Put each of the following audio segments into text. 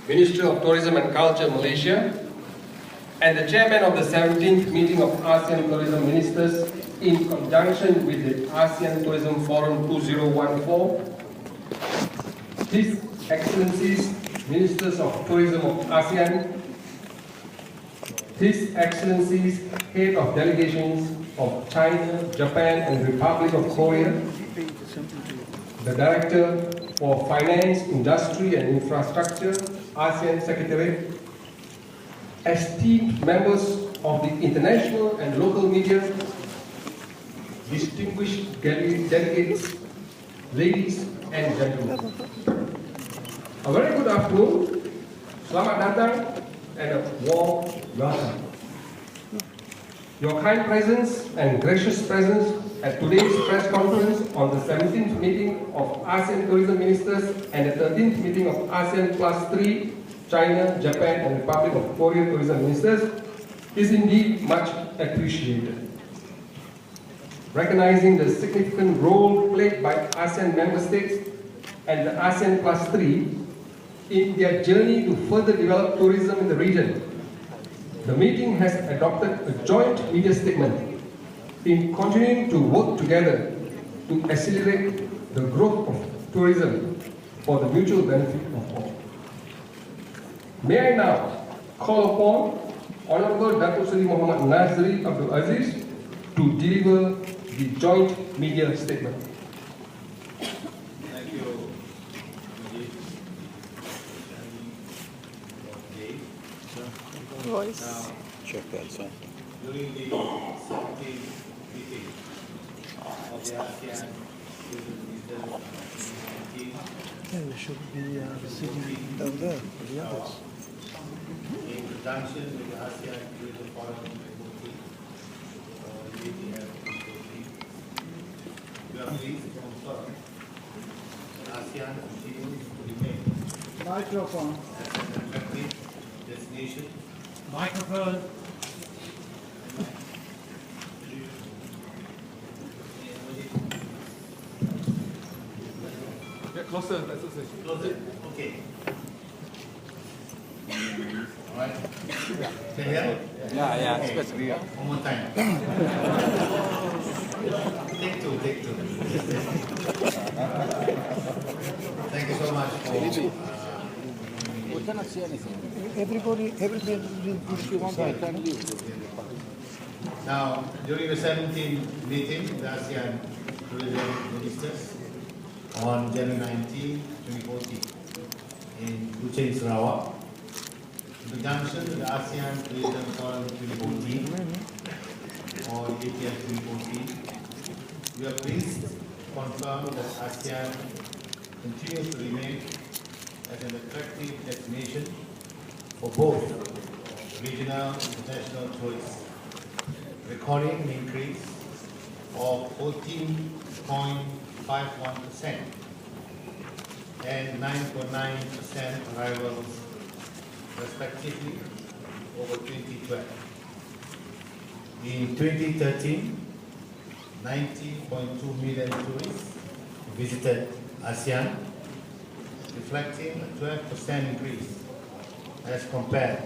Minister of Tourism and Culture, Malaysia, and the chairman of the 17th meeting of ASEAN Tourism Ministers in conjunction with the ASEAN Tourism Forum 2014, His Excellencies, Ministers of Tourism of ASEAN, His Excellencies, Head of Delegations of China, Japan and Republic of Korea, the Director for Finance, Industry and Infrastructure, ASEAN Secretariat, esteemed members of the international and local media, distinguished delegates, ladies and gentlemen. A very good afternoon, selamat datang, and a warm welcome. Your kind presence and gracious presence at today's press conference on the 17th meeting of ASEAN Tourism Ministers and the 13th meeting of ASEAN Plus 3 China, Japan and Republic of Korea Tourism Ministers is indeed much appreciated. Recognizing the significant role played by ASEAN member states and the ASEAN Plus 3 in their journey to further develop tourism in the region, the meeting has adopted a joint media statement in continuing to work together to accelerate the growth of tourism for the mutual benefit of all. May I now call upon Honorable Dato Seri Muhammad Nazri Abdul Aziz to deliver the joint media statement. Thank you, Voice. Check that, son. during the 17th meeting of the ASEAN Tourism Ministers in 2019, There should be sitting down there for the others. in conjunction with the ASEAN Tourism Forum 2014, or the ATF 2014, we are pleased to confirm that ASEAN continues to remain Microphone. as an attractive destination Microphone. Get closer, that's it. Closer. Okay. All right. Can you hear? Yeah, Okay. especially. One more time. Take two. Thank you so much for. We cannot see anything. Everybody if you want, I can leave. Now, during the 17th meeting of the ASEAN Tourism Ministers on January 19, 2014 in Kuching, Sarawak, in conjunction with the ASEAN Tourism Forum 2014 or ATF 2014, we are pleased to confirm that ASEAN continues to remain as an attractive destination for both regional and international tourists, recording an increase of 14.51% and 9.9% arrivals respectively over 2012. In 2013, 90.2 million tourists visited ASEAN, reflecting a 12% increase as compared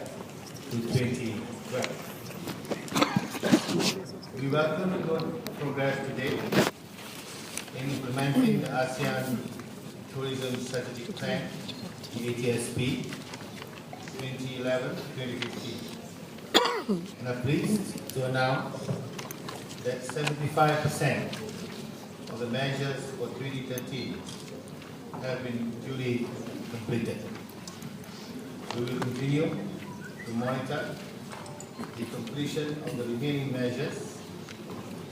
to 2012. We welcome the good progress today in implementing the ASEAN Tourism Strategic Plan, the ATSP 2011-2015. And I'm pleased to announce that 75% of the measures for 2013 have been duly completed. We will continue to monitor the completion of the remaining measures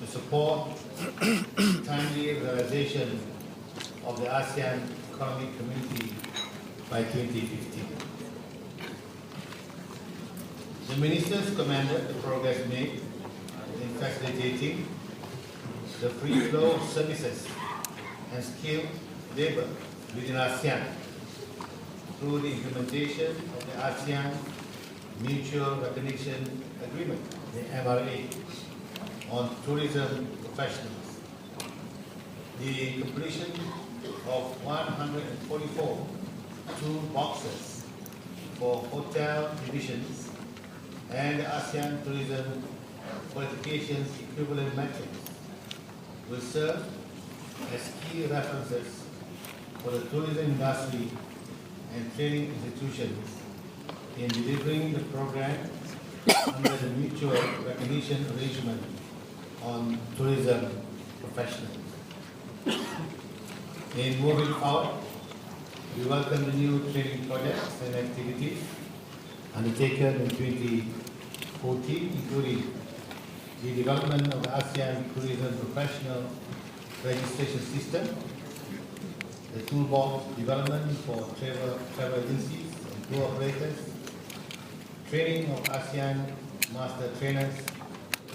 to support timely realization of the ASEAN Economic Community by 2015. The ministers commended the progress made in facilitating the free flow of services and skilled labor within ASEAN through the implementation of the ASEAN Mutual Recognition Agreement, the MRA, on tourism professionals. The completion of 144 toolboxes for hotel divisions and the ASEAN Tourism Qualifications Equivalent Matrix will serve as key references for the tourism industry and training institutions in delivering the program under the mutual recognition arrangement on tourism professionals. In moving forward, we welcome the new training projects and activities undertaken in 2014, including the development of the ASEAN Tourism Professional Registration System, the toolbox development for travel agencies and tour operators, training of ASEAN master trainers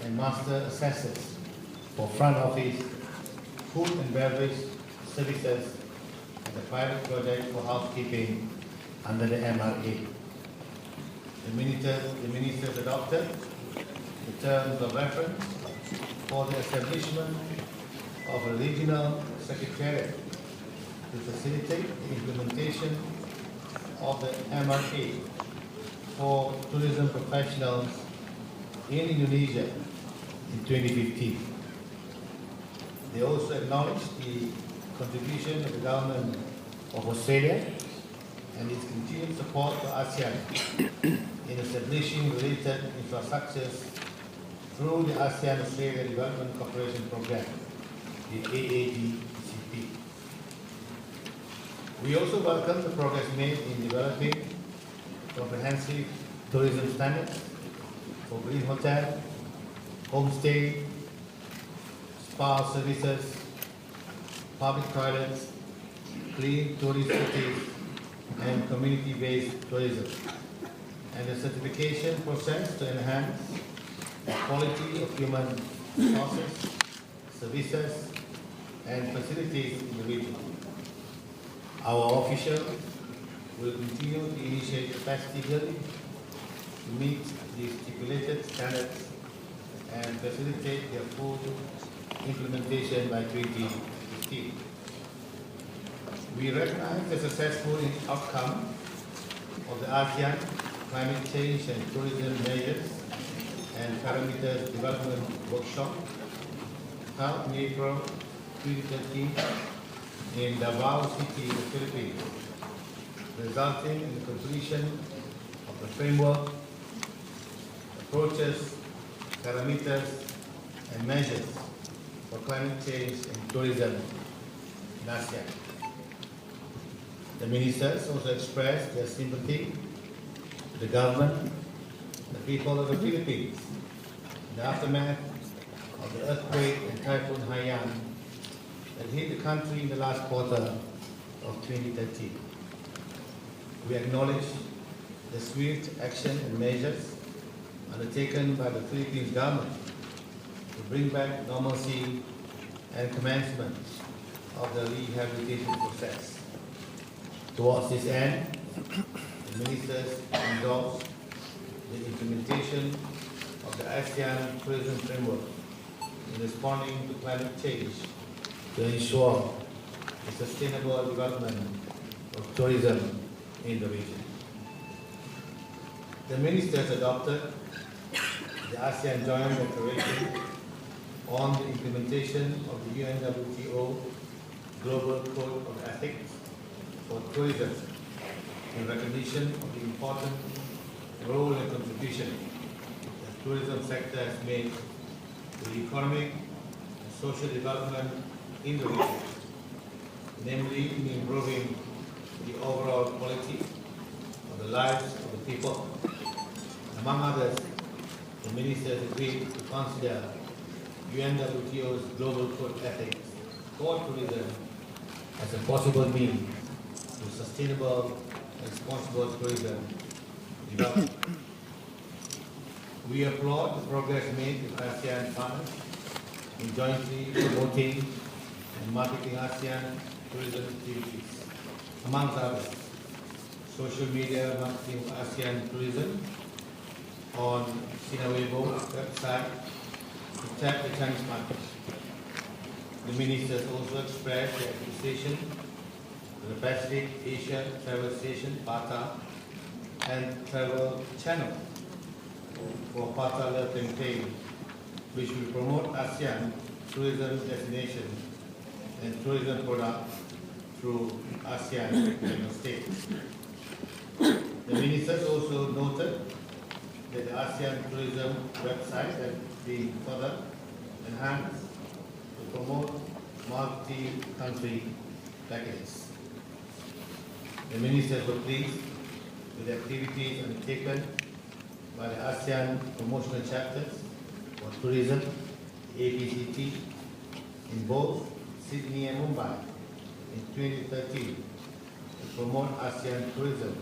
and master assessors for front office, food and beverage services, and the pilot project for housekeeping under the MRA. The ministers adopted the terms of reference for the establishment of a regional secretariat to facilitate the implementation of the MRA for tourism professionals in Indonesia in 2015. They also acknowledged the contribution of the government of Australia and its continued support to ASEAN in establishing related infrastructures through the ASEAN-Australia Development Cooperation Program, the AADCP. We also welcome the progress made in developing comprehensive tourism standards for green hotel, homestay, spa services, public toilets, clean tourist cities, and community-based tourism, and the certification process to enhance the quality of human resources, services, and facilities in the region. Our officials will continue to initiate capacity building to meet the stipulated standards and facilitate their full implementation by 2015. We recognize the successful outcome of the ASEAN Climate Change and Tourism Measures and Parameters Development Workshop held in April 2013 in Davao City, the Philippines, resulting in the completion of the framework, approaches, parameters, and measures for climate change and tourism in ASEAN. The ministers also expressed their sympathy to the government, the people of the Philippines, in the aftermath of the earthquake and Typhoon Haiyan that hit the country in the last quarter of 2013. We acknowledge the swift action and measures undertaken by the Philippines government to bring back normalcy and commencement of the rehabilitation process. Towards this end, the ministers endorsed the implementation of the ASEAN Tourism Framework in responding to climate change to ensure the sustainable development of tourism in the region. The ministers adopted the ASEAN Joint Declaration on the implementation of the UNWTO Global Code of Ethics for Tourism in recognition of the important role and contribution the tourism sector has made to the economic and social development in the region, namely in improving the overall quality of the lives of the people. Among others, the ministers agreed to consider UNWTO's Global Code of Ethics for tourism as a possible means to sustainable and responsible tourism development. We applaud the progress made with ASEAN partners in jointly promoting and marketing ASEAN tourism activities. Among others, social media marketing of ASEAN tourism on Sinawebo website to tap the Chinese market. The ministers also expressed their appreciation to the Pacific Asia Travel Station, PATA, and travel channel for Patala campaign, which will promote ASEAN tourism destination and tourism products through ASEAN member states. The ministers also noted that the ASEAN tourism website has been further enhanced to promote multi-country packages. The ministers were pleased with the activities undertaken by the ASEAN promotional chapters for tourism, APCT, in both Sydney and Mumbai in 2013 to promote ASEAN tourism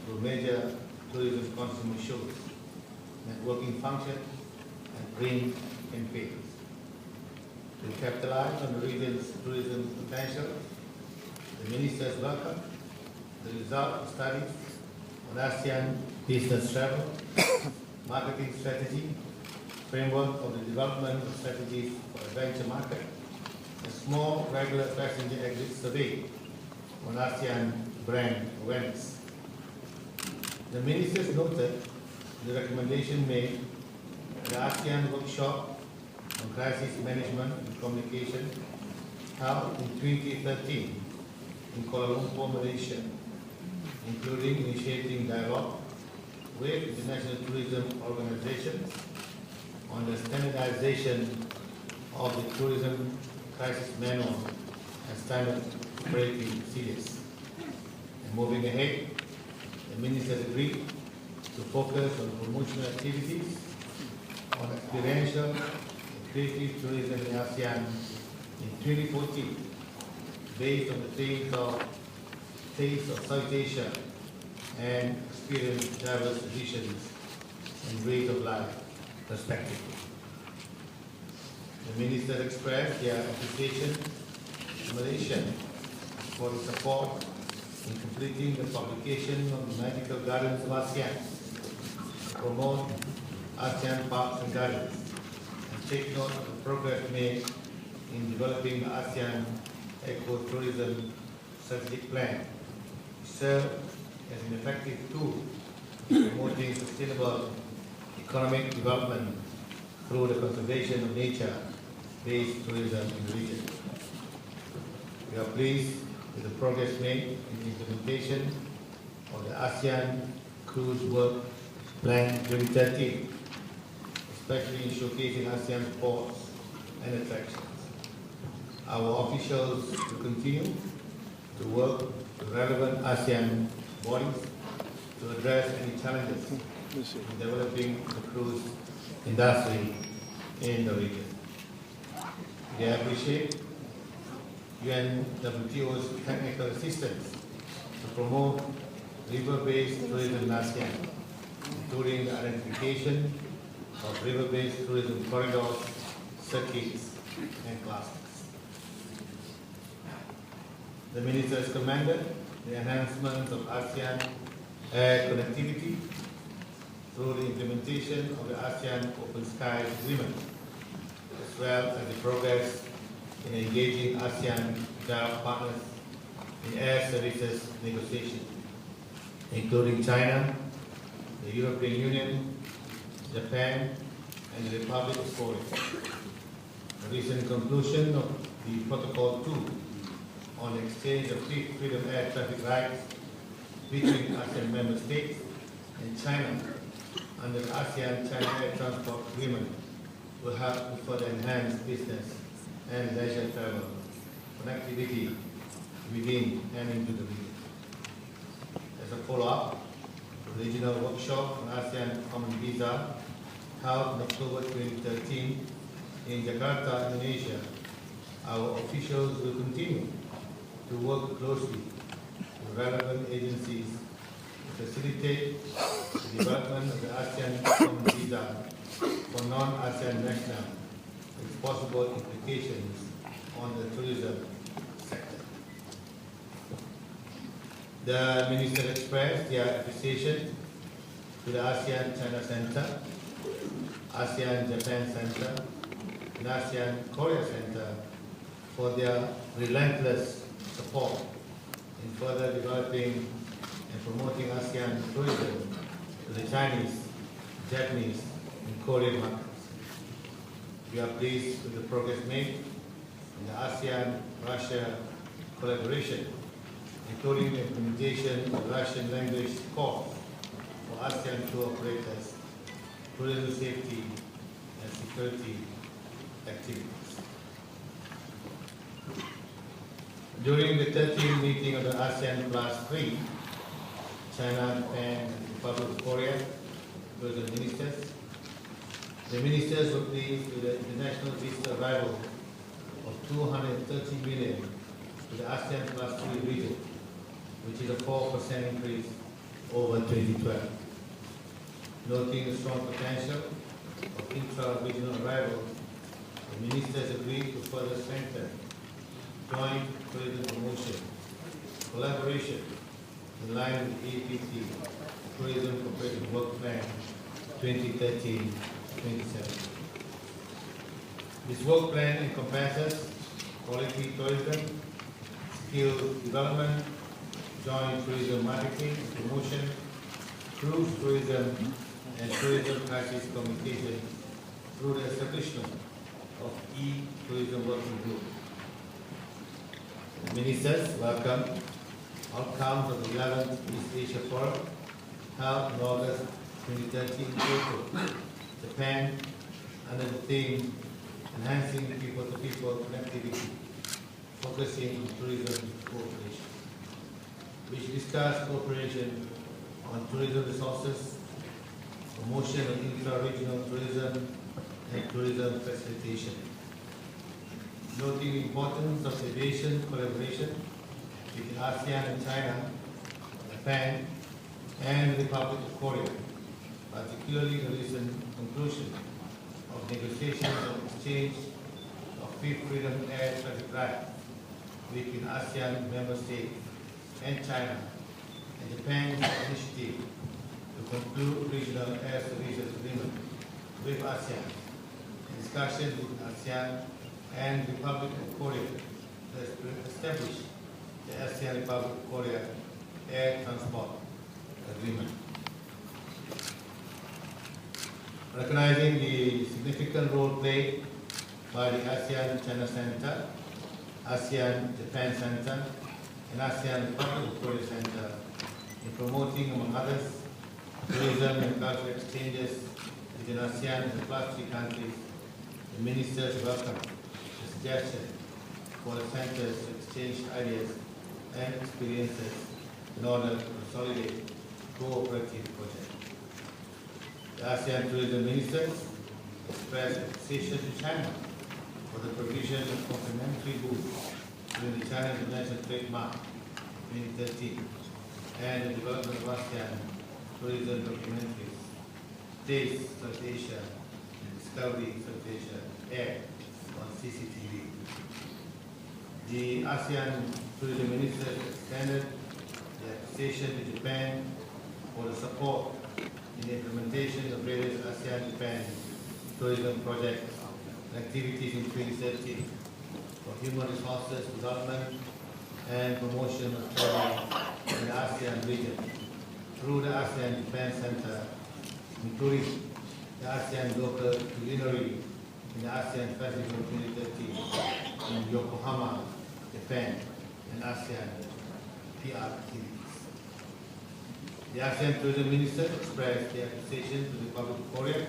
through major tourism consumer shows, networking functions, and green campaigns. To capitalize on the region's tourism potential, the ministers welcomed the result of studies on ASEAN business travel, marketing strategy, framework of the development of strategies for adventure market, a small regular passenger exit survey on ASEAN brand awareness. The ministers noted the recommendation made at the ASEAN workshop on crisis management and communication held in 2013 in Kuala Lumpur, Malaysia, including initiating dialogue with international tourism organizations on the standardization of the tourism crisis manual and standard operating procedures. And moving ahead, the ministers agreed to focus on promotional activities on experiential and creative tourism in ASEAN in 2014, based on the themes of Taste of South Asia and Experience Diverse Traditions and Ways of Life, respectively. The ministers expressed their appreciation to Malaysia for the support in completing the publication of the Magical Gardens of ASEAN, to promote ASEAN parks and gardens, and take note of the progress made in developing the ASEAN Eco-Tourism Strategic Plan, to serve as an effective tool in promoting sustainable economic development through the conservation of nature-based tourism in the region. We are pleased with the progress made in the implementation of the ASEAN Cruise Work Plan 2013, especially in showcasing ASEAN sports and attractions. Our officials will continue to work with relevant ASEAN bodies to address any challenges in developing the cruise industry in the region. We appreciate UNWTO's technical assistance to promote river-based tourism in ASEAN, including the identification of river-based tourism corridors, circuits, and clusters. The ministers commended the enhancement of ASEAN air connectivity through the implementation of the ASEAN Open Skies Agreement, as well as the progress in engaging ASEAN dialogue partners in air services negotiations, including China, the European Union, Japan, and the Republic of Korea. The recent conclusion of the Protocol 2 on the exchange of freedom air traffic rights between ASEAN member states and China under the ASEAN-China Air Transport Agreement will help to further enhance business and leisure travel connectivity within and into the region. As a follow-up, the regional workshop on ASEAN Common Visa held in October 2013 in Jakarta, Indonesia, our officials will continue to work closely with relevant agencies to facilitate the development of the ASEAN Common Visa for non-ASEAN nationals with possible implications on the tourism sector. The minister expressed their appreciation to the ASEAN China Center, ASEAN Japan Center, and ASEAN Korea Center for their relentless support in further developing and and promoting ASEAN tourism to the Chinese, Japanese, and Korean markets. We are pleased with the progress made in the ASEAN-Russia collaboration, including the implementation of Russian language course for ASEAN tour operators, tourism safety and security activities. During the 13th meeting of the ASEAN Plus 3, China, Japan, and the Republic of Korea were the ministers. The ministers were pleased with the international visitor arrival of 230 million to the ASEAN Plus 3 region, which is a 4% increase over 2012. Noting the strong potential of intra-regional arrival, the ministers agreed to further strengthen joint tourism promotion, collaboration in line with the APT Tourism Cooperative Work Plan 2013-2017. This work plan encompasses quality tourism, skill development, joint tourism marketing and promotion, cruise tourism, and tourism crisis communication through the establishment of e-tourism working group. The ministers welcome outcomes of the 11th East Asia Forum held in August 2013 in Kyoto, Japan, under the theme Enhancing People-to-People Connectivity, focusing on tourism cooperation, which discussed cooperation on tourism resources, promotion of intra-regional tourism, and tourism facilitation. Noting the importance of aviation collaboration between ASEAN and China, Japan, and the Republic of Korea, particularly the recent conclusion of negotiations of exchange of Fifth Freedom Air Traffic Right between ASEAN member states and China, and Japan's initiative to conclude regional air services agreement with ASEAN. Discussions with ASEAN and the Republic of Korea to establish the ASEAN Republic of Korea Air Transport Agreement. Recognizing the significant role played by the ASEAN China Center, ASEAN Japan Center, and ASEAN Republic of Korea Center in promoting, among others, tourism and cultural exchanges within ASEAN and the plus 3 countries, the ministers welcome the suggestion for the centers to exchange ideas and experiences in order to consolidate cooperative projects. The ASEAN tourism ministers expressed appreciation to China for the provision of complimentary booths during the China International Trade Mark 2013 and the development of ASEAN tourism documentaries, Taste South Asia and Discovery South Asia aired on CCTV. The ASEAN tourism ministers extended their appreciation to Japan for the support in the implementation of various ASEAN-Japan tourism projects and activities in 2013 for human resources development and promotion of travel in the ASEAN region through the ASEAN-Japan Center, including the ASEAN Local Culinary in the ASEAN Festival 2013 in Yokohama, Japan, and ASEAN PR activities. The ASEAN tourism ministers expressed their appreciation to the Republic of Korea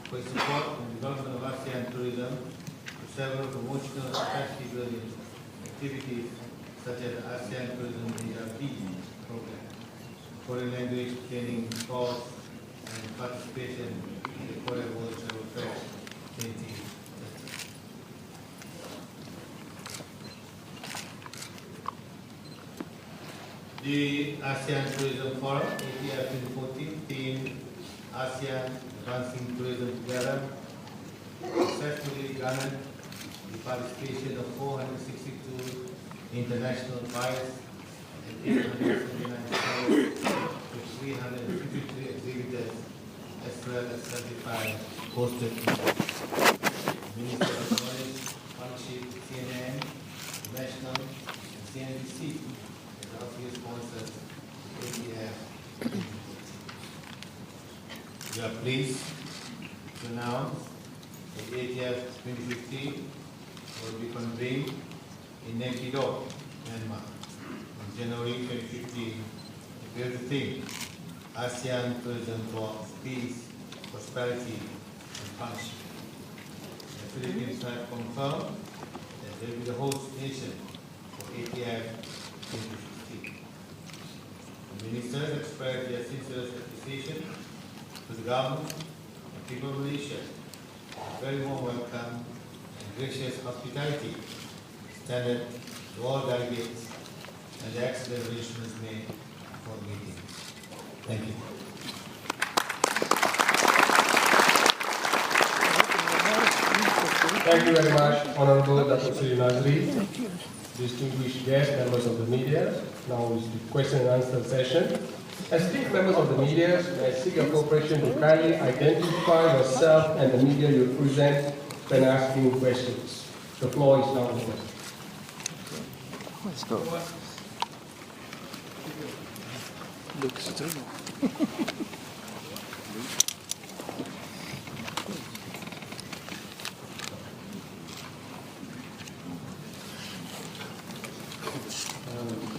for its support in the development of ASEAN tourism through several promotional capacity building activities such as the ASEAN Tourism ERP program, Korean language training course, and participation in the Korea World Travel Fair 2013. The ASEAN Tourism Forum, ATF 2014, theme ASEAN Advancing Tourism Together, successfully garnered the participation of 462 international buyers and 879 sellers with 353 exhibitors as well as 35 hosted events. Minister of Knowledge, Partnership, CNN, National, and CNBC. Official sponsors, ATF we are pleased to announce that ATF 2015 will be convened in Naypyidaw, Myanmar in January 2015 with the theme ASEAN Tourism for Peace, Prosperity and Partnership. The Philippines have confirmed that they will be the host nation for ATF 2015. The ministers expressed their sincere appreciation to the government and people of Malaysia, a very warm welcome and gracious hospitality extended to all delegates and the excellent arrangements made for the meeting. Thank you. Thank you very much, Honorable Dato Nazri, distinguished guests, members of the media. Now is the question and answer session. Esteemed members of the media, I seek your cooperation to kindly identify yourself and the media you represent when asking questions. The floor is now yours. Let's go. Looks true.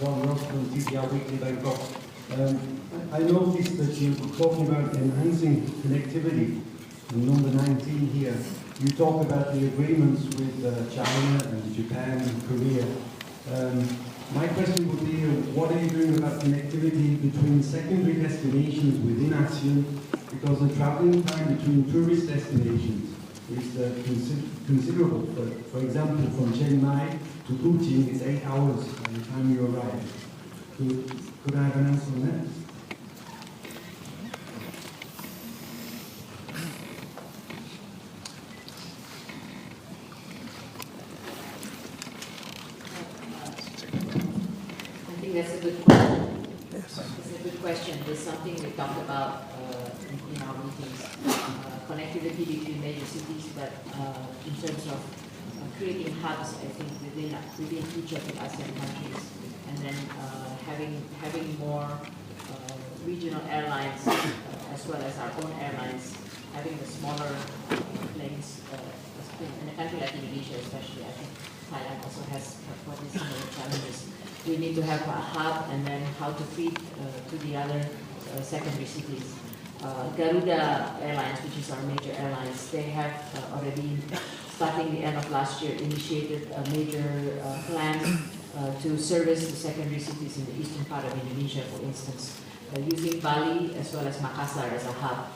From TPR Weekly Bangkok. I noticed that you're talking about enhancing connectivity. In number 19 here, you talk about the agreements with China and Japan and Korea. My question would be, what are you doing about connectivity between secondary destinations within ASEAN? Because the traveling time between tourist destinations is considerable. For example, from Chiang Mai to Kuching, it's 8 hours by the time you arrive. Could I have an answer on that? I think that's a good question. It's a good question. It's something we talked about in our meetings. Connectivity between major cities, but in terms of creating hubs, I think within each of the ASEAN countries, and then having more regional airlines as well as our own airlines, having the smaller planes in a country like Indonesia, especially. I think Thailand also has probably similar challenges. We need to have a hub, and then how to feed to the other secondary cities. Garuda Airlines, which is our major airlines, they have already, starting the end of last year, initiated a major plan to service the secondary cities in the eastern part of Indonesia, for instance, using Bali as well as Makassar as a hub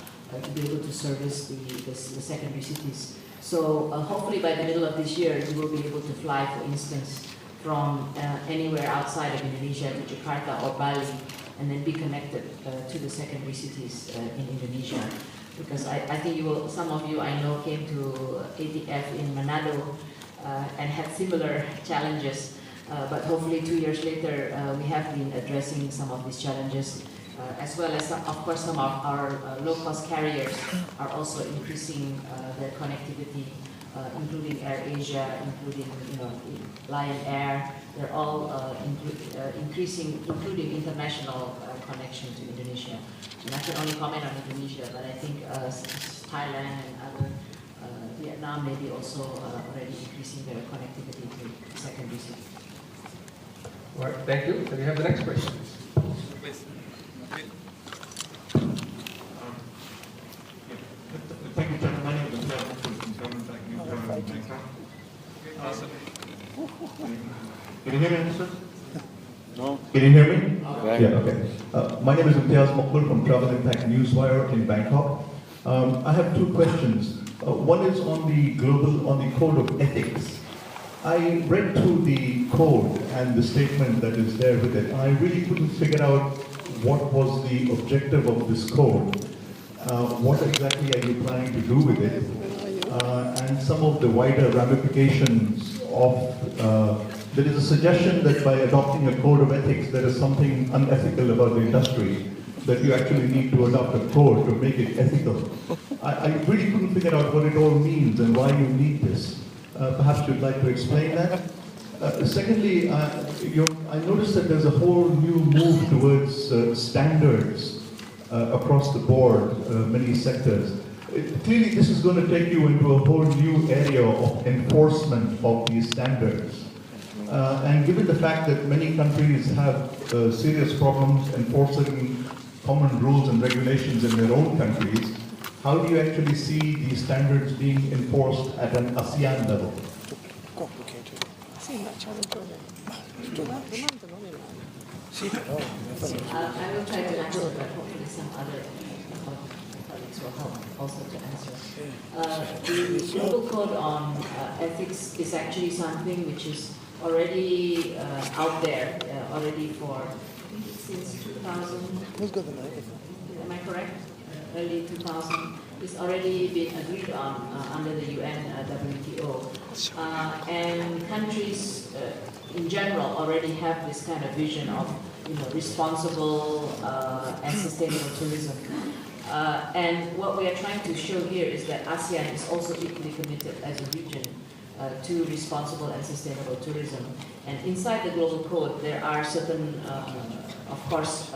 to be able to service the secondary cities. So hopefully by the middle of this year, you will be able to fly, for instance, from anywhere outside of Indonesia to Jakarta or Bali, and then be connected to the secondary cities in Indonesia. Because I think some of you I know came to ATF in Manado and had similar challenges, but hopefully 2 years later we have been addressing some of these challenges, as well as of course some of our low-cost carriers are also increasing their connectivity, including AirAsia, including Lion Air. They're all increasing, including international connection to Indonesia. And I can only comment on Indonesia, but I think Thailand and other Vietnam may be also already increasing their connectivity to secondary cities. All right, thank you. Can we have the next question? Thank you, Chairman. My name is Elka from Sombat. Can you hear me, sir? No. Can you hear me? Right. Yeah, okay. My name is Mokbul from Travel Impact Newswire in Bangkok. I have two questions. One is on the code of ethics. I read through the code and the statement that is there with it. I really couldn't figure out what was the objective of this code. What exactly are you planning to do with it? And some of the wider ramifications of, there is a suggestion that by adopting a code of ethics, there is something unethical about the industry, that you actually need to adopt a code to make it ethical. I really couldn't figure out what it all means and why you need this. Perhaps you'd like to explain that. Secondly, I noticed that there's a whole new move towards standards across the board, many sectors. Clearly, this is going to take you into a whole new area of enforcement of these standards. And given the fact that many countries have serious problems enforcing common rules and regulations in their own countries, how do you actually see these standards being enforced at an ASEAN level? I will try to answer, but hopefully some other colleagues will help also to answer. The Global Code on Ethics is actually something which is already out there, already for, I think it's since 2000. Am I correct? Early 2000. It's already been agreed on under the UN WTO. And countries in general already have this kind of vision of responsible and sustainable tourism. And what we are trying to show here is that ASEAN is also equally committed as a region to responsible and sustainable tourism. And inside the Global Code, there are certain, of course,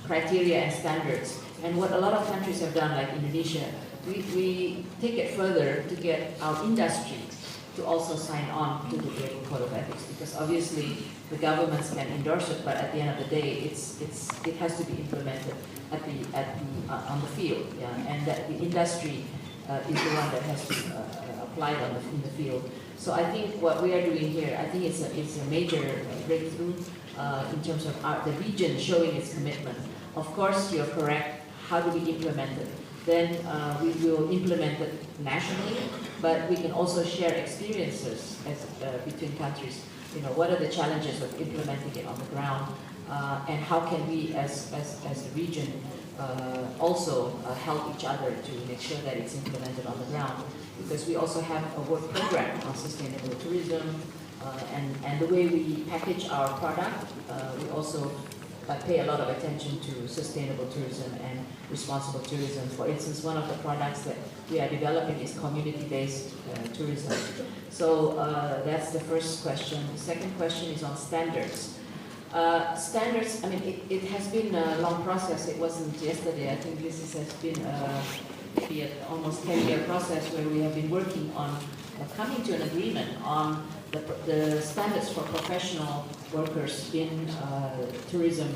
criteria and standards. And what a lot of countries have done, like Indonesia, we take it further to get our industry to also sign on to the Global Code of Ethics, because obviously the governments can endorse it, but at the end of the day, it has to be implemented on the field, yeah, and that the industry is the one that has to apply it in the field. So I think what we are doing here, I think it's a major breakthrough in terms of the region showing its commitment. Of course, you're correct. How do we implement it? Then we will implement it nationally, but we can also share experiences between countries. What are the challenges of implementing it on the ground, and how can we, as a region, also help each other to make sure that it's implemented on the ground? Because we also have a work program on sustainable tourism, and the way we package our product, we also pay a lot of attention to sustainable tourism and responsible tourism. For instance, one of the products that we are developing is community-based tourism. So that's the first question. The second question is on standards. Standards, I mean, it has been a long process. It wasn't yesterday. I think this has been maybe an almost 10-year process where we have been working on coming to an agreement on the standards for professional workers in tourism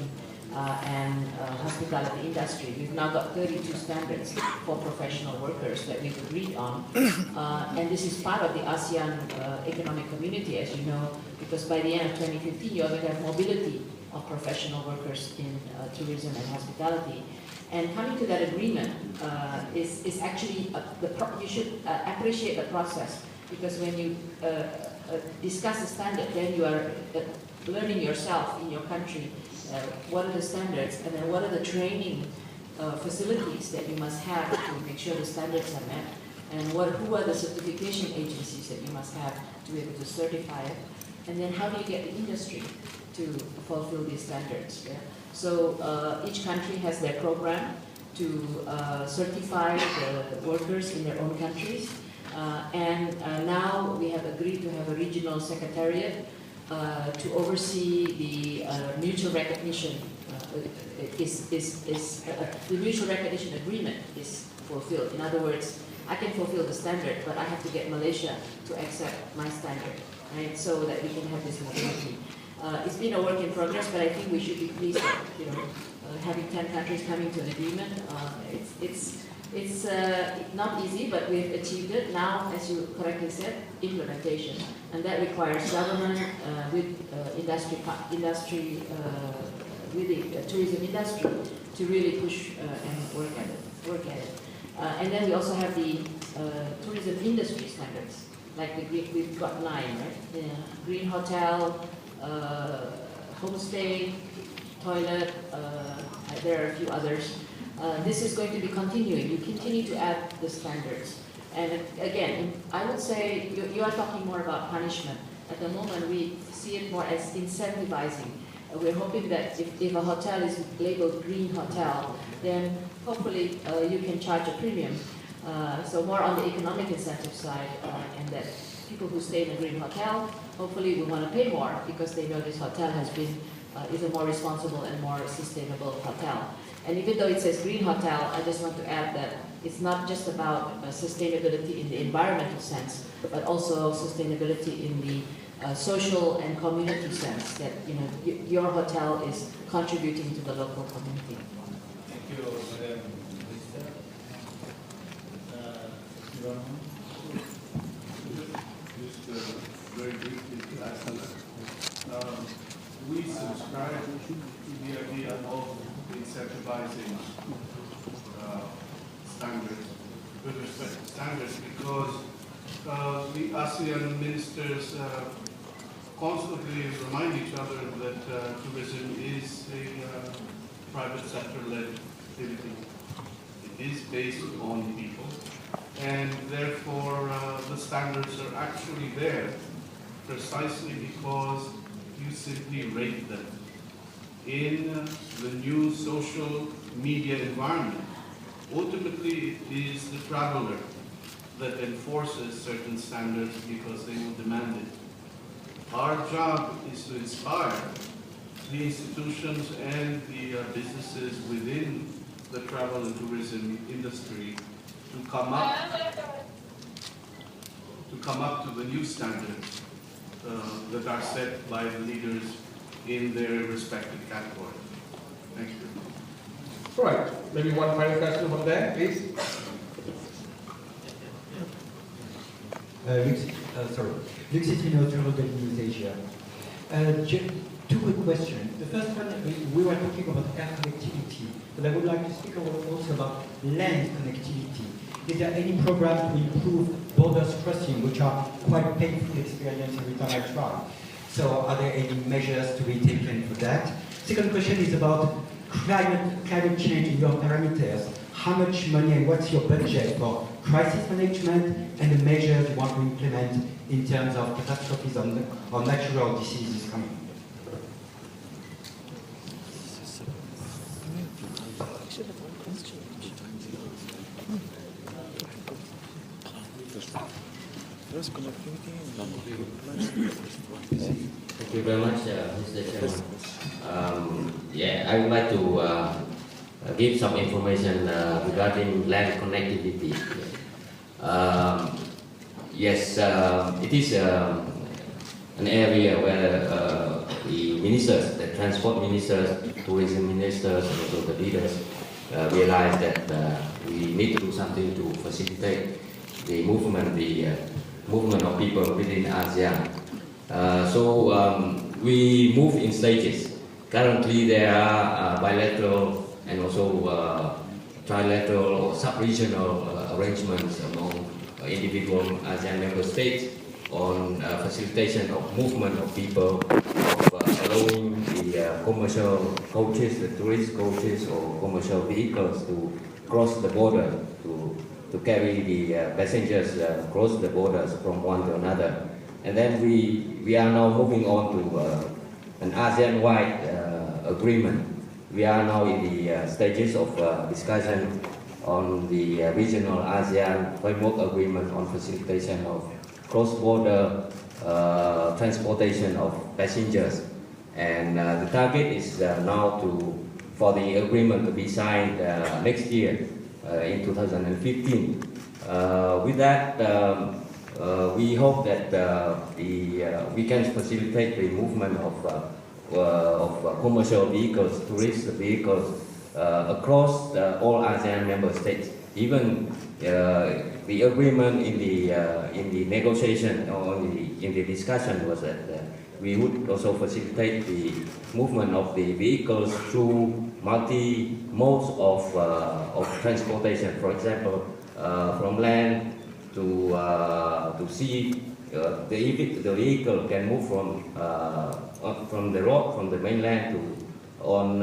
and hospitality industry. We've now got 32 standards for professional workers that we've agreed on. And this is part of the ASEAN economic community, as you know, because by the end of 2015, you already have mobility of professional workers in tourism and hospitality. And coming to that agreement is actually, you should appreciate the process, because when you discuss the standard, then you are learning yourself in your country what are the standards, and then what are the training facilities that you must have to make sure the standards are met, and who are the certification agencies that you must have to be able to certify it, and then how do you get the industry to fulfill these standards. Yeah? So each country has their program to certify the workers in their own countries. And now we have agreed to have a regional secretariat to oversee the mutual recognition. The mutual recognition agreement is fulfilled. In other words, I can fulfill the standard, but I have to get Malaysia to accept my standard, right? So that we can have this mobility. It's been a work in progress, but I think we should be pleased that, having 10 countries coming to an agreement. It's not easy, but we've achieved it. Now, as you correctly said, implementation. And that requires government with with the tourism industry to really push and work at it. And then we also have the tourism industry standards, like we've got 9, right? The green hotel, homestay, toilet, there are a few others. This is going to be continuing. You continue to add the standards. And again, I would say you are talking more about punishment. At the moment, we see it more as incentivizing. We're hoping that if a hotel is labeled green hotel, then hopefully you can charge a premium. So more on the economic incentive side, and that people who stay in a green hotel, hopefully will want to pay more because they know this hotel has been is a more responsible and more sustainable hotel. And even though it says green hotel, I just want to add that it's not just about sustainability in the environmental sense, but also sustainability in the social and community sense, that your hotel is contributing to the local community. Thank you, Madam Minister. Ramon? Just very briefly to add something. We subscribe to the idea of incentivizing standards, with respect to standards, because the ASEAN ministers constantly remind each other that tourism is a private sector-led activity. It is based on people, and therefore the standards are actually there precisely because you simply rate them. In the new social media environment, ultimately it is the traveler that enforces certain standards because they will demand it. Our job is to inspire the institutions and the businesses within the travel and tourism industry to come up to the new standards that are set by the leaders in their respective categories. Thank you. All right, maybe one final question from there, please. Luc Citrino, Travel Indonesia. Two quick questions. The first one, we were talking about air connectivity, but I would like to speak also about land connectivity. Is there any program to improve borders crossing, which are quite painful experience every time I try? So are there any measures to be taken for that? Second question is about climate change in your parameters. How much money and what's your budget for crisis management and the measures you want to implement in terms of catastrophes or natural diseases coming? Thank you very much, Mr. Chairman. I would like to give some information regarding land connectivity. Yes, it is an area where the ministers, the transport ministers, tourism ministers, and also the leaders realize that we need to do something to facilitate the movement of people within ASEAN. We move in stages. Currently, there are bilateral and also trilateral or sub-regional arrangements among individual ASEAN member states on facilitation of movement of people, of allowing the commercial coaches, the tourist coaches or commercial vehicles to cross the border to carry the passengers across the borders from one to another. And then we are now moving on to an ASEAN-wide agreement. We are now in the stages of discussion on the regional ASEAN framework agreement on facilitation of cross-border transportation of passengers. And the target is now for the agreement to be signed next year in 2015. With that, we hope that we can facilitate the movement of commercial vehicles, tourist vehicles across all ASEAN member states. Even the agreement in the negotiation or in the discussion was that we would also facilitate the movement of the vehicles through multi modes of transportation. For example, from land to sea, the vehicle can move from the road, from the mainland to on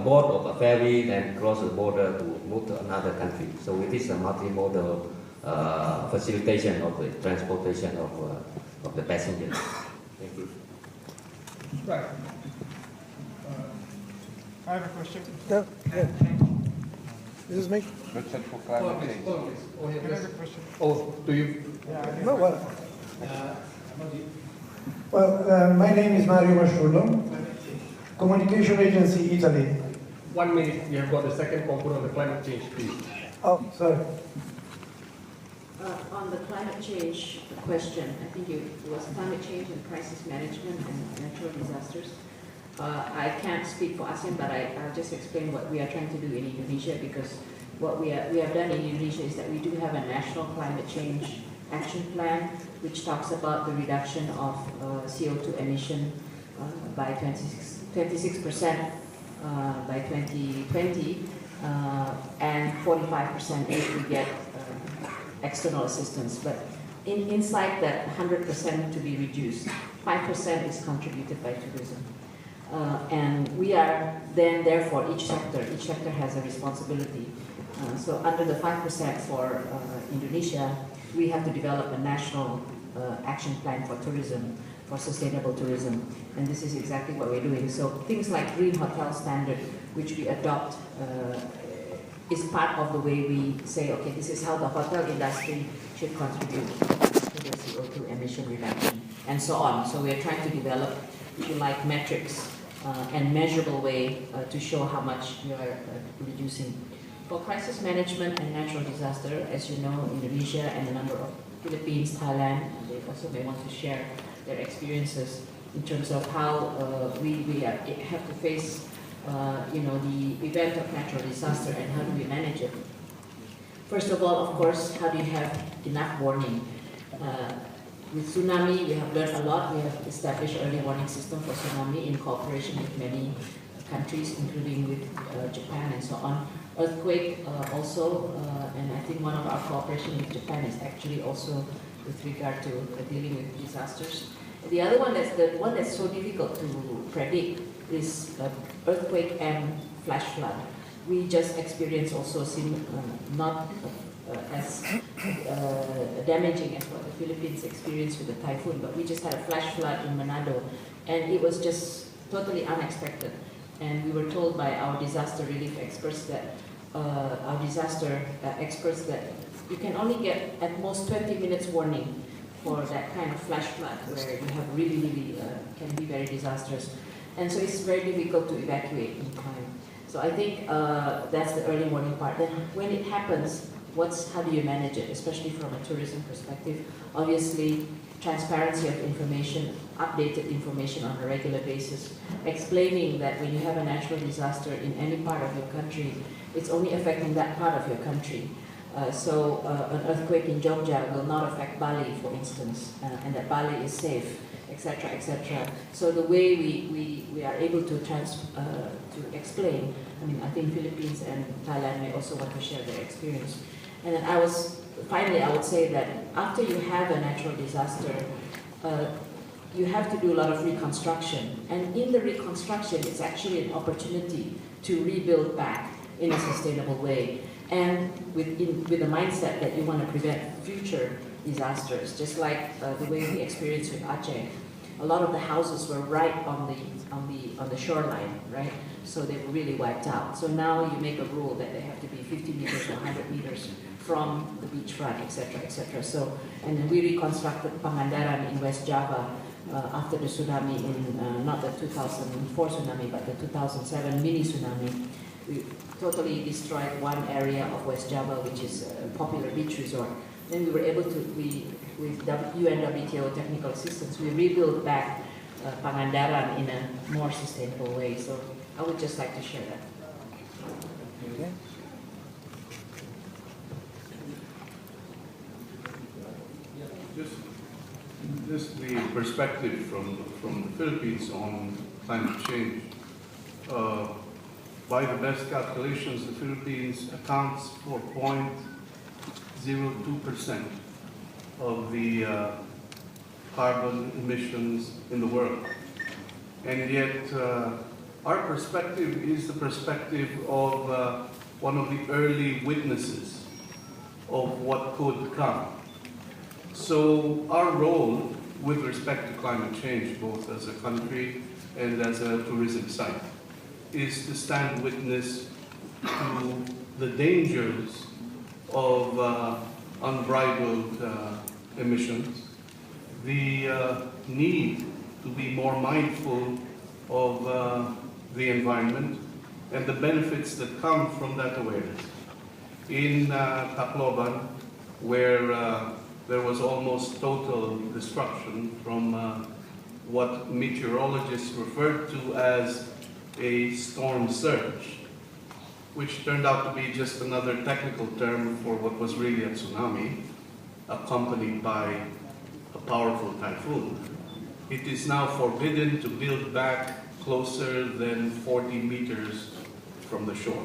board of a ferry, then cross the border to move to another country. So it is a multimodal facilitation of the transportation of the passengers. Thank you. Right. I have a question. No, yeah. This is me. Can I have a question? Oh, do you? No, well, my name is Mario Masciullo. Communication Agency, Italy. 1 minute, we have got the second component of the climate change, please. Oh, sorry. On the climate change question, I think it was climate change and crisis management and natural disasters. I can't speak for ASEAN, but I'll just explain what we are trying to do in Indonesia, because what we have done in Indonesia is that we do have a national climate change action plan, which talks about the reduction of CO2 emission by 26% by 2020, and 45% if we get external assistance. But inside that 100% to be reduced, 5% is contributed by tourism. And we are then, therefore, each sector has a responsibility. So under the 5% for Indonesia, we have to develop a national action plan for tourism, for sustainable tourism. And this is exactly what we're doing. So things like Green Hotel Standard, which we adopt, is part of the way we say, okay, this is how the hotel industry should contribute to the CO2 emission reduction, and so on. So we're trying to develop, if you like, metrics and measurable way to show how much we are reducing. For crisis management and natural disaster, as you know, Indonesia and a number of Philippines, Thailand, and they also may want to share their experiences in terms of how we have to face the event of natural disaster and how do we manage it. First of all, of course, how do you have enough warning? With tsunami, we have learned a lot. We have established early warning system for tsunami in cooperation with many countries, including with Japan and so on. Earthquake also, and I think one of our cooperation with Japan is actually also with regard to dealing with disasters. The other one, the one that's so difficult to predict, is earthquake and flash flood. We just experienced also not as damaging as what the Philippines experienced with the typhoon, but we just had a flash flood in Manado, and it was just totally unexpected. And we were told by our disaster relief experts that that you can only get at most 20 minutes warning for that kind of flash flood, where you have really can be very disastrous. And so it's very difficult to evacuate in time. So I think that's the early warning part. Then when it happens, how do you manage it, especially from a tourism perspective? Obviously, transparency of information, updated information on a regular basis, explaining that when you have a natural disaster in any part of your country, it's only affecting that part of your country. So an earthquake in Jogja will not affect Bali, for instance, and that Bali is safe, etc., etc. So the way we are able to explain, I think Philippines and Thailand may also want to share their experience. And then finally, I would say that after you have a natural disaster, you have to do a lot of reconstruction. And in the reconstruction, it's actually an opportunity to rebuild back in a sustainable way. And with the mindset that you want to prevent future disasters, just like the way we experienced with Aceh. A lot of the houses were right on the shoreline, right? So they were really wiped out. So now you make a rule that they have to be 50 meters or 100 meters from the beachfront, etc., etc. So, and then we reconstructed Pangandaran in West Java after the tsunami in not the 2004 tsunami, but the 2007 mini tsunami. We totally destroyed one area of West Java, which is a popular beach resort. Then we were able to, with UNWTO technical assistance, we rebuilt back Pangandaran in a more sustainable way. So I would just like to share that. Okay. Just the perspective from the Philippines on climate change. By the best calculations, the Philippines accounts for 0.02% of the carbon emissions in the world. And yet, our perspective is the perspective of one of the early witnesses of what could come. So our role with respect to climate change, both as a country and as a tourism site, is to stand witness to the dangers of unbridled emissions, the need to be more mindful of the environment and the benefits that come from that awareness. In Tacloban, where there was almost total destruction from what meteorologists referred to as a storm surge, which turned out to be just another technical term for what was really a tsunami, accompanied by a powerful typhoon. It is now forbidden to build back closer than 40 meters from the shore.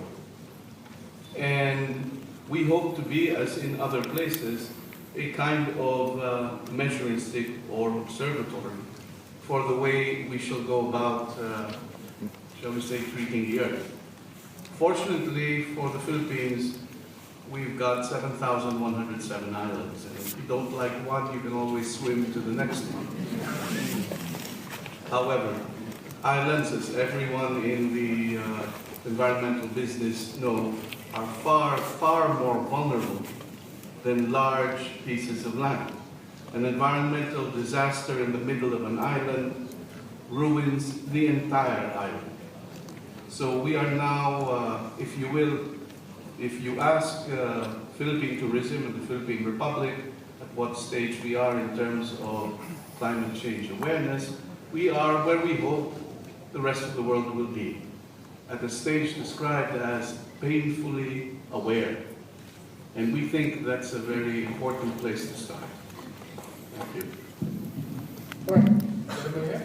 And we hope to be, as in other places, a kind of measuring stick or observatory for the way we shall go about, shall we say, treating the earth. Fortunately for the Philippines, we've got 7,107 islands, and if you don't like one, you can always swim to the next one. However, islands, as everyone in the environmental business know, are far, far more vulnerable than large pieces of land. An environmental disaster in the middle of an island ruins the entire island. So we are now, if you will, if you ask Philippine tourism and the Philippine Republic at what stage we are in terms of climate change awareness, we are where we hope the rest of the world will be, at a stage described as painfully aware. And we think that's a very important place to start. Thank you. All right.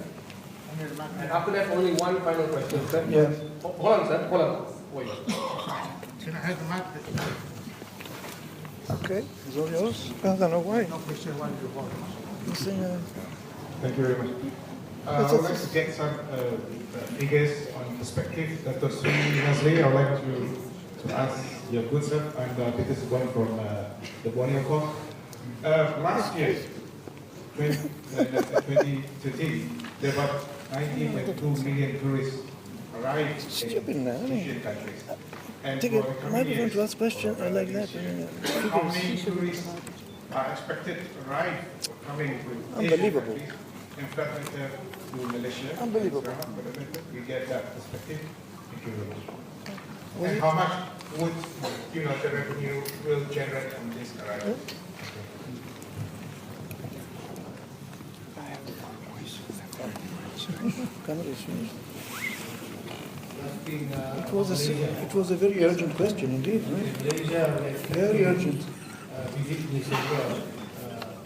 And after that, only one final question, sir. Yes. Hold on, sir. Hold on. Wait. Can I have the map? Okay, it's all yours. I don't know why. No question, why you want. Thank you very much. I would like to get some figures on perspective. Dr. Sri, I would like to ask your good self, and this is one from the Borneo Corps. Last year, 2013, there were 19.2 million tourists arrived in Asian countries. And Take for a the coming microphone years, to ask question. I like that. how many tourists are expected to arrive or coming with Unbelievable. Asian countries? In fact, to Malaysia. Unbelievable. We get that perspective. Thank you very much. Was And it- how much would the revenue will generate on this arrival? It was a very urgent question indeed, right? Very urgent. Visit Malaysia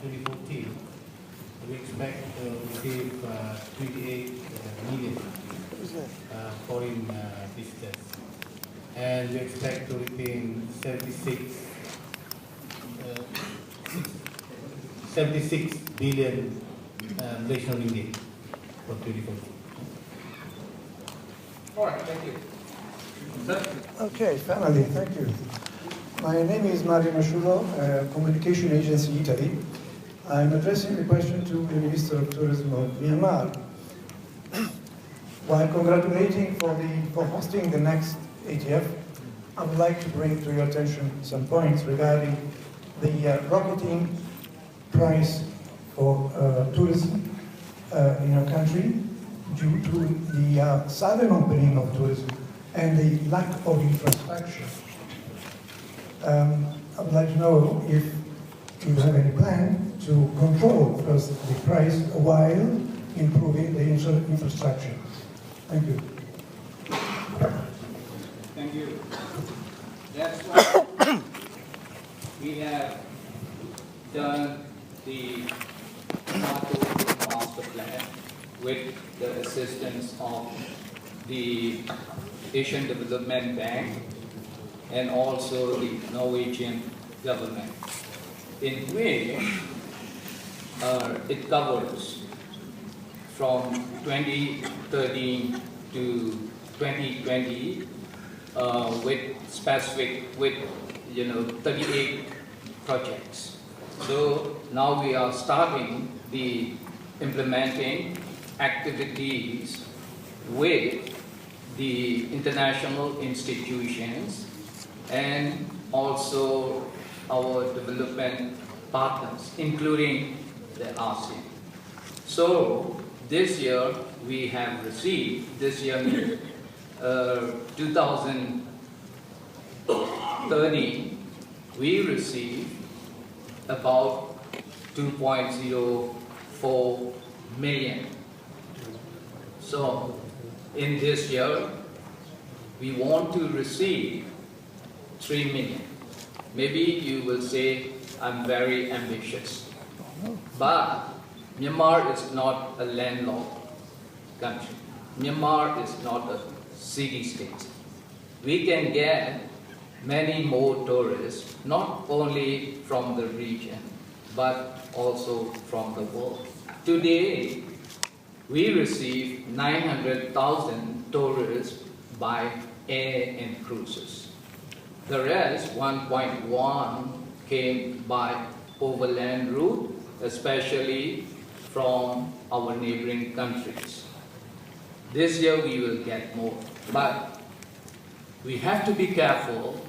2014. We expect to receive 28 million foreign visitors. And we expect to retain 76 billion Malaysian ringgit for 2014. All right, thank you. Sir? Okay, family, thank you. My name is Mario Masciullo, Communication Agency Italy. I'm addressing the question to the Minister of Tourism of Myanmar. While congratulating for hosting the next ATF, I would like to bring to your attention some points regarding the rocketing price for tourism in our country due to the sudden opening of tourism and the lack of infrastructure. I would like to know if you have any plan to control first the price while improving the infrastructure. Thank you. Thank you. That's why we have done the Dato master plan with the assistance of the Asian Development Bank and also the Norwegian government, in which it covers from 2013 to 2020 with 38 projects. So now we are starting the implementing activities with the international institutions and also our development partners, including the ASEAN. So this year we have received, this year 2013, we received about 2.04 million. So in this year, we want to receive 3 million. Maybe you will say, I'm very ambitious. But Myanmar is not a landlocked country. Myanmar is not a city-state. We can get many more tourists, not only from the region, but also from the world. Today, we receive 900,000 tourists by air and cruises. The rest, 1.1, came by overland route, especially from our neighboring countries. This year we will get more, but we have to be careful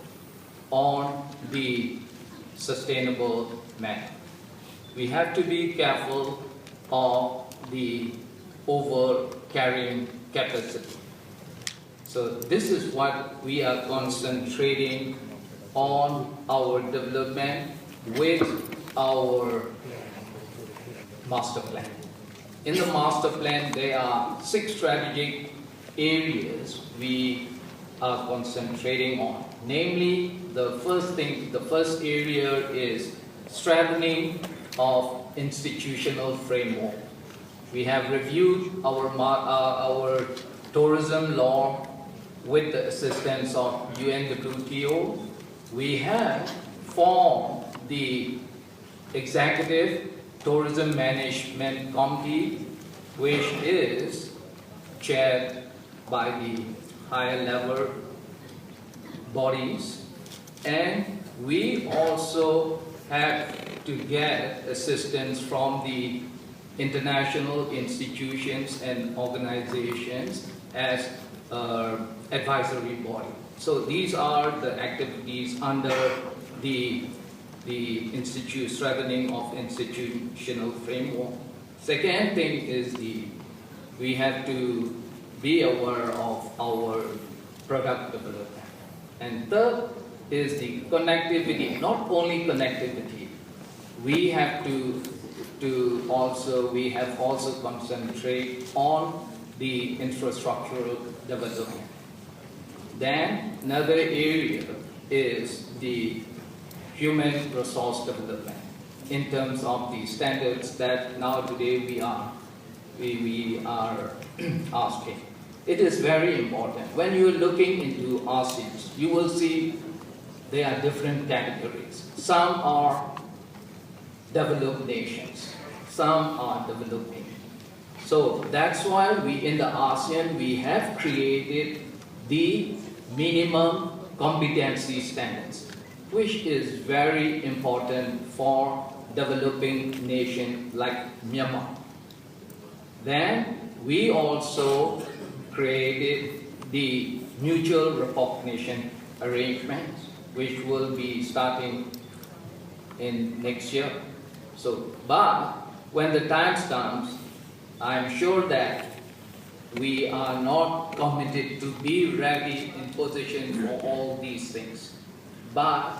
on the sustainable manner. We have to be careful of the over-carrying capacity. So this is what we are concentrating on our development with our master plan. In the master plan, there are 6 strategic areas we are concentrating on. Namely, the first area is strengthening of institutional framework. We have reviewed our tourism law with the assistance of UNWTO. We have formed the Executive Tourism Management Committee, which is chaired by the higher level bodies. And we also have to get assistance from the international institutions and organizations as advisory body. So these are the activities under the strengthening of institutional framework. Second thing is we have to be aware of our product development. And third is the connectivity, not only connectivity. We have also concentrate on the infrastructural development. Then another area is the human resource development in terms of the standards that now today we are asking. It is very important. When you are looking into ASEAN, you will see there are different categories. Some are developed nations, some are developing. So that's why in the ASEAN, we have created the minimum competency standards, which is very important for developing nation like Myanmar. Then we also created the mutual recognition arrangements, which will be starting in next year. So, but when the time comes, I'm sure that we are not committed to be ready in position for all these things. But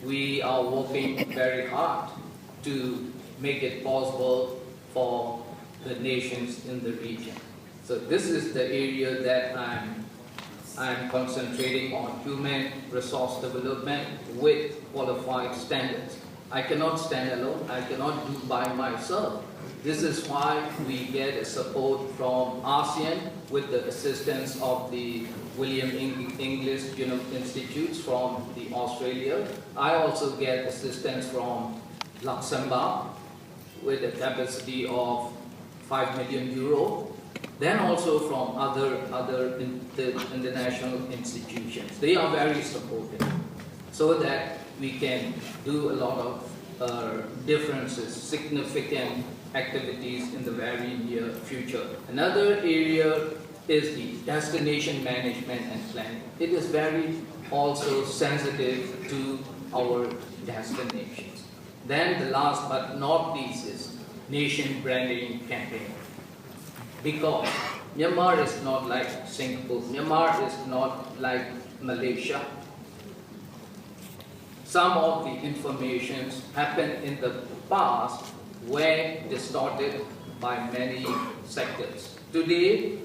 we are working very hard to make it possible for the nations in the region. So this is the area that I'm concentrating on, human resource development with qualified standards. I cannot stand alone, I cannot do by myself. This is why we get a support from ASEAN with the assistance of the William English Institutes from Australia. I also get assistance from Luxembourg with a capacity of 5 million euro. Then also from other international institutions. They are very supportive so that we can do a lot of differences, significant activities in the very near future. Another area is the destination management and planning. It is very also sensitive to our destinations. Then the last but not least is nation branding campaign. Because Myanmar is not like Singapore. Myanmar is not like Malaysia. Some of the informations happened in the past were distorted by many sectors. Today,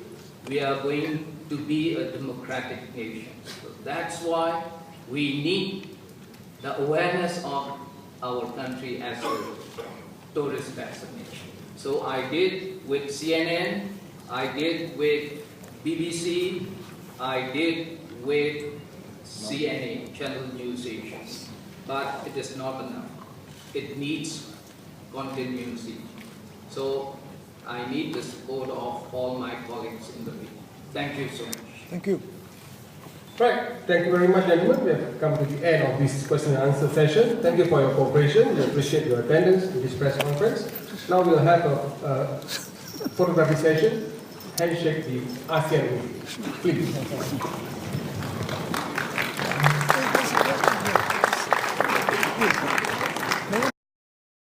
we are going to be a democratic nation. So that's why we need the awareness of our country as a tourist destination. So I did with CNN, I did with BBC, I did with CNA, Channel News Asia. But it is not enough. It needs continuity. So I need the support of all my colleagues in the region. Thank you so much. Thank you. Right, thank you very much, gentlemen. We have come to the end of this question and answer session. Thank you for your cooperation. We appreciate your attendance to this press conference. Now we'll have a photography session. Handshake the ASEAN. Please.